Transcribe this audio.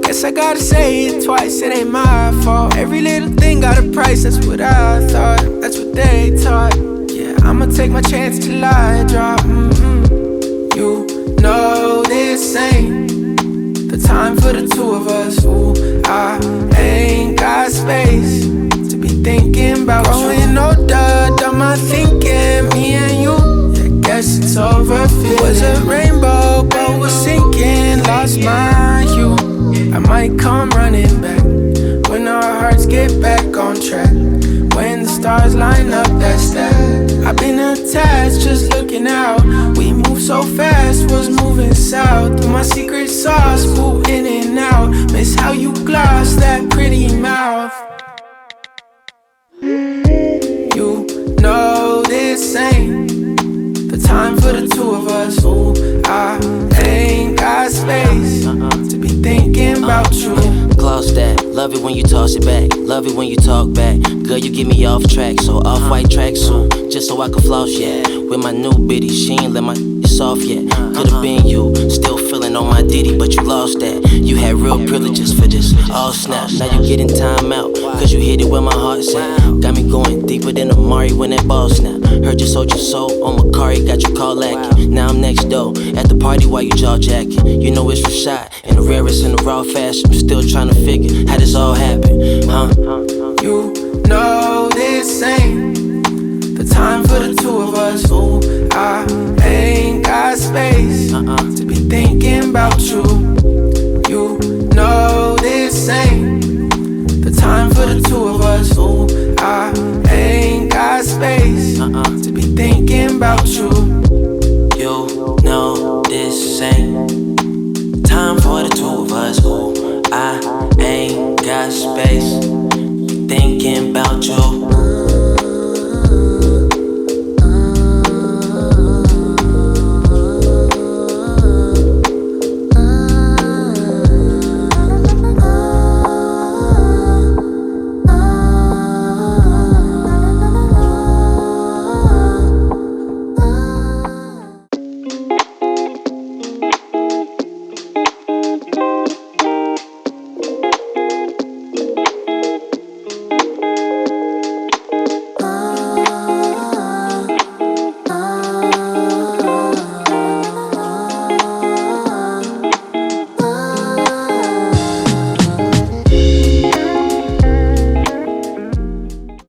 Guess I gotta say it twice, it ain't my fault. Every little thing got a price, that's what I thought. That's what they taught. Yeah, I'ma take my chance till I drop. You know this ain't the time for the two of us. Ooh, I ain't got space to be thinking about growing older, done my thinking, me and you. Yeah, guess it's over. It was a rainbow, but was sinking, lost my hue. I might come running back when our hearts get back on track. When the stars line up, that's that. I've been attached, just looking out. We move so fast, was moving south. Through my secret sauce, boo in and out. Miss how you gloss that pretty mouth. You know this ain't the time for the two of us. Ooh, I ain't got space to be thinking about you. Gloss that, love it when you toss it back. Love it when you talk back. Girl, you get me off track, so off-white tracksuit, just so I can floss, yeah. With my new biddy, she ain't let my off yet. Could've been you, still feeling on my ditty, but you lost that. You had real privileges for this, all snap. Now you getting time out, cause you hit it where my heart's at. Got me going deeper than Amari when that ball snap. Heard you sold your soul on Macari, got you call lacking. Now I'm next door, at the party while you jaw jacking. You know it's Rashad, and the rarest in the raw fashion. I'm still trying to figure how this all happened, huh? You know this ain't the time for the two of us. Ooh, I ain't got space to be thinking about you.